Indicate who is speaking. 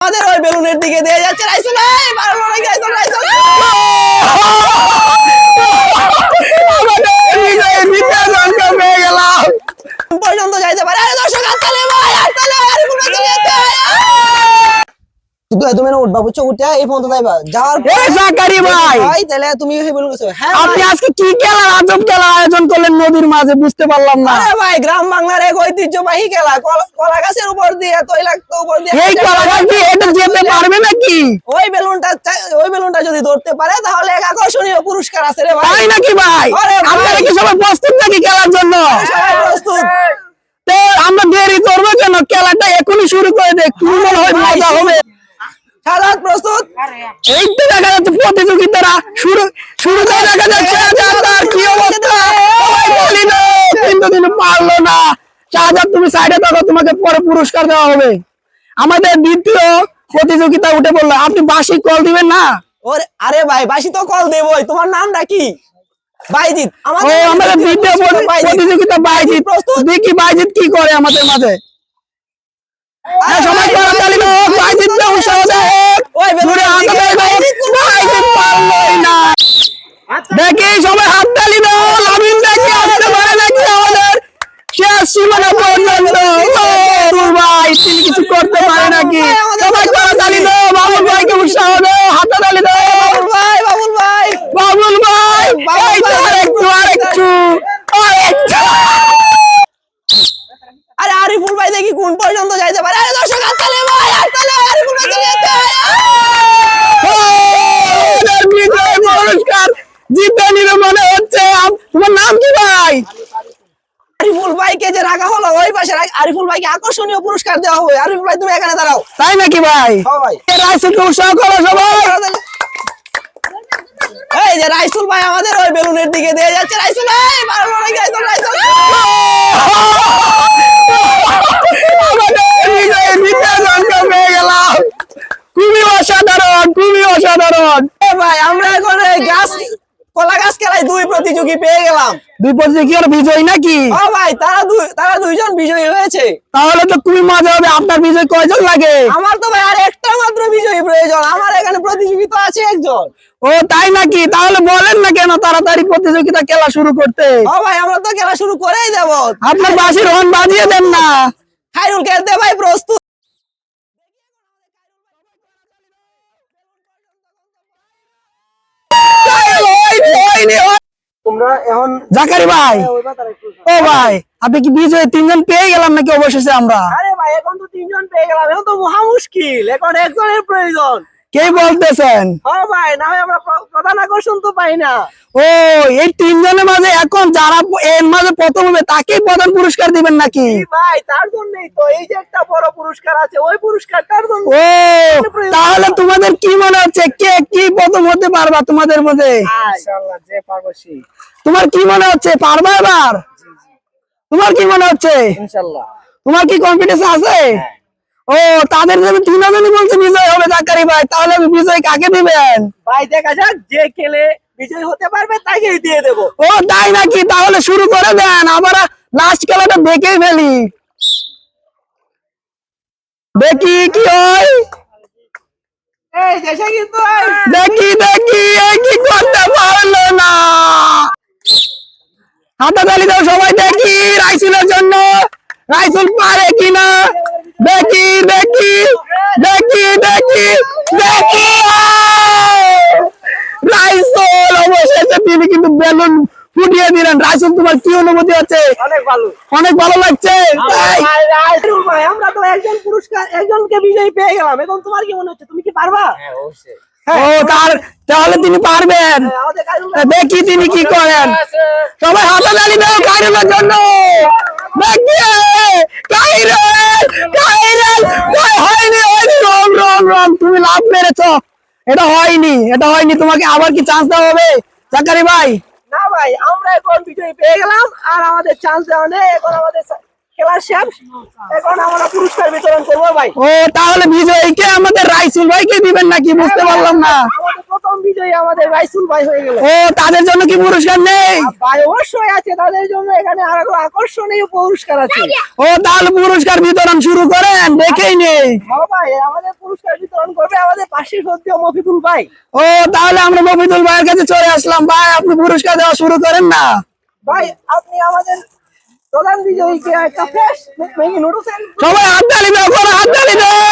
Speaker 1: আমাদের ওই বেলুনের দিকে দিয়ে যাচ্ছে রাইসুল ভাই পর্যন্ত যাইতে পারে। আরে দর্শক হাততালি ভাই, হাততালি আরে পুরো দিতে তুই তুমি না উঠবা বুঝছো, উঠে এই পর্যন্ত যাইবা যাওয়ার
Speaker 2: এই জাকারি ভাই
Speaker 1: ভাই তাহলে তুমি এই বেলুন গেছো। হ্যাঁ
Speaker 2: আপনি আজকে কি খেলা আজব খেলা আয়োজন করলেন নদীর মাঝে বুঝতে পারলাম না।
Speaker 1: আরে ভাই গ্রাম বাংলার এক ঐতিহ্যবাহী খেলা, কলা গাছের উপর দিয়ে তৈলাক্ত উপর দিয়ে
Speaker 2: এই কলা গাছ দিয়ে এটা যেতে পারবে নাকি?
Speaker 1: ওই বেলুনটা যদি ধরতে পারে তাহলে এক আকর্ষণীয় পুরস্কার আছে রে ভাই।
Speaker 2: তাই নাকি ভাই?
Speaker 1: আরে ভাই।
Speaker 2: আপনারা কি সবাই প্রস্তুত নাকি খেলার জন্য?
Speaker 1: সবাই প্রস্তুত।
Speaker 2: তো আমরা দেরি করবো কেন? খেলাটা এখনই শুরু করে দে, কি মনে হয় মজা হবে।
Speaker 1: সাজাদ প্রস্তুত।
Speaker 2: এই তো দেখা যাচ্ছে প্রতিযোগিতারা শুরুতে দেখা যাচ্ছে শাহজাদ কি অবস্থা, সবাই বলি না কিন্তু তিনি পারলো না। শাহজাদ তুমি সাইডে থাকো, তোমাকে পরে পুরস্কার দেওয়া হবে। আমাদের দ্বিতীয় প্রতিযোগিতা উঠে পড়লো, আপনি বার্ষিক কল দিবেন না?
Speaker 1: ওরে আরে ভাই বাসি তো কল দেবই, তোমার নামটা কি? বাইজিৎ।
Speaker 2: ও আমাদের দ্বিতীয় প্রতিযোগিতা বাইজিৎ। দেখি বাইজিৎ কি করে আমাদের মাঝে। সবাই করতালি দাও, বাইজিৎকে উৎসাহ দাও।
Speaker 1: ওই
Speaker 2: জোরে হাত দাও, বাইজিৎ পারলোই না। দেখি সবাই হাততালি দাও, লামিন দেখি আসতে পারে নাকি আমাদের শেষ সীমানা পর্যন্ত। ও ভাই তিনি কিছু করতে পারে নাকি? সবাই করতালি দাও, বাবুল ভাইকে উৎসাহ দাও, হাততালি দাও।
Speaker 1: বাবুল ভাই
Speaker 2: বাবুল ভাই এই তো আরেকটু
Speaker 1: আরে আরিফুল ভাই দেখি কোন পর্যন্ত যাইতে পারে। আরে দর্শক হাততালি ভাই, হাততালি আরিফুল ভাই যেতে
Speaker 2: বিজয় পুরস্কার জিতে নিল মনে হচ্ছে। তোমার নাম কি ভাই?
Speaker 1: আরিফুল ভাইকে যে রাখা হলো ওই পাশে আরিফুল ভাইকে আকর্ষণীয় পুরস্কার দেওয়া হবে। আরিফুল ভাই তুমি এখানে দাঁড়াও।
Speaker 2: তাই নাকি ভাই?
Speaker 1: হ্যাঁ ভাই।
Speaker 2: রাইসুলকে উৎসাহ করো সবাই।
Speaker 1: এই যে রাইসুল ভাই আমাদের ওই বেলুনের দিকে দিয়ে যাচ্ছে। রাইসুল ভাই রাইসুল
Speaker 2: খুবই অসাধারণ, খুবই অসাধারণ।
Speaker 1: ভাই আমরা এখন কলা গাছ খেলায় দুই প্রতিযোগী পেয়ে গেলাম।
Speaker 2: দুই প্রতিযোগী আর বিজয়ী নাকি?
Speaker 1: ও ভাই তারা দুইজন বিজয়ী হয়েছে।
Speaker 2: তাহলে তো খুবই মজা হবে। আপনার বিজয় কয়জন লাগে?
Speaker 1: আমার তো ভাই আর একটা মাত্র বিজয়ী প্রয়োজন, আমার এখানে প্রতিযোগিতা আছে একজন।
Speaker 2: ও তাই নাকি? তাহলে বলেন না কেন তাড়াতাড়ি প্রতিযোগিতা খেলা শুরু করতে?
Speaker 1: ও ভাই আমরা তো খেলা শুরু করেই দেব।
Speaker 2: আপনার বাঁশির হর্ন বাজিয়ে দেন না।
Speaker 1: খাইরুল খেলতে ভাই প্রস্তুত। তোমরা এখন
Speaker 2: জাকারি ভাই, ও ভাই আপনি কি বিজয় তিনজন পেয়ে গেলাম নাকি অবশেষে আমরা?
Speaker 1: আরে ভাই এখন তো তিনজন পেয়ে গেলাম, এখন তো মহা মুশকিল, এখন একজনের প্রয়োজন।
Speaker 2: কে বলতেছেন?
Speaker 1: হ্যাঁ ভাই, না হয় আমরা প্রধান আকর্ষণ তো পাই না।
Speaker 2: ও এই তিনজনের মাঝে এখন যারা এর মাঝে প্রথম হবে তাকেই প্রধান পুরস্কার দিবেন নাকি?
Speaker 1: ভাই তার জন্যই তো এই যে একটা বড় পুরস্কার আছে, ওই পুরস্কারটার জন্য।
Speaker 2: ও তাহলে তোমাদের কি মনে হচ্ছে কে কি প্রথম হতে পারবা তোমাদের মধ্যে?
Speaker 1: ইনশাআল্লাহ যে পারবো সে।
Speaker 2: তোমার কি মনে হচ্ছে পারবা এবার? তোমার কি মনে হচ্ছে?
Speaker 1: ইনশাআল্লাহ।
Speaker 2: তোমার কি কনফিডেন্স আছে? ও তাদের জন্য তিনজনই বলছে বিজয় হবে জাকারি ভাই, তাহলে বিজয় কাকে দিবেন?
Speaker 1: ভাই দেখা যাক যে খেলে বিজয় হতে পারবে তাকেই দিয়ে দেব।
Speaker 2: ও তাই নাকি? তাহলে শুরু করে দেন, আমরা লাস্ট খেলাটা দেখেই ফেলি, দেখি কি হয়।
Speaker 1: এই দেশে কিন্তু
Speaker 2: দেখি এই কি করতে পারলো না। হাততালি দাও সবাই, দেখি রাইসুলের জন্য, রাইসুল পারে কিনা। দেখি রাইসুল অবশেষে তিনি কিন্তু বেলুন ফুটিয়ে দিলেন। রাইসুল তোমার কি অনুভূতি হচ্ছে? অনেক ভালো লাগছে।
Speaker 1: ভাই আমরা তো একজনকে বিজয়ী পেয়ে গেলাম, এখন তোমার কি মনে হচ্ছে, তুমি কি পারবা?
Speaker 2: ও তাহলে তিনি পারবেন। দেখি তিনি কি করেন। সবাই হাততালি দাও কাইরুলের জন্য। দেখি কাইরুল হয়নি রং তুমি লাভ মেরেছো। এটা হয়নি তোমাকে আবার কি চান্স দেওয়া হবে জাকারি ভাই?
Speaker 1: না ভাই আমরা এখন বিজয়ী পেয়ে গেলাম, আর আমাদের চান্স দেওয়া নেই, এখন আমাদের খেলা শেষ, এখন আমরা পুরস্কার বিতরণ করবো ভাই।
Speaker 2: ও তাহলে বিজয়ীকে আমাদের রাইসুল ভাইকে দিবেন নাকি? বুঝতে পারলাম না।
Speaker 1: আমাদের প্রথম বিজয়ী আমাদের রাইসুল ভাই হয়ে গেল।
Speaker 2: ও তাদের জন্য কি পুরস্কার নেই?
Speaker 1: ভাই অবশ্যই আছে, তাদের জন্য এখানে আরো আকর্ষণীয় পুরস্কার আছে।
Speaker 2: ও তাহলে পুরস্কার বিতরণ শুরু করেন, দেখেই নেই।
Speaker 1: হ্যাঁ ভাই, আমাদের পুরস্কার বিতরণ করবে আমাদের পাশের সত্যি মফিদুল ভাই।
Speaker 2: ও তাহলে আমরা মফিদুল ভাইয়ের কাছে চলে আসলাম। ভাই আপনি পুরস্কার দেওয়া শুরু করেন না।
Speaker 1: ভাই আপনি আমাদের প্রধান বিজয়ীকে একটা ফ্রেশ ম্যাগি নুডলস
Speaker 2: সবাই হাততালি দাও, হাততালি দাও।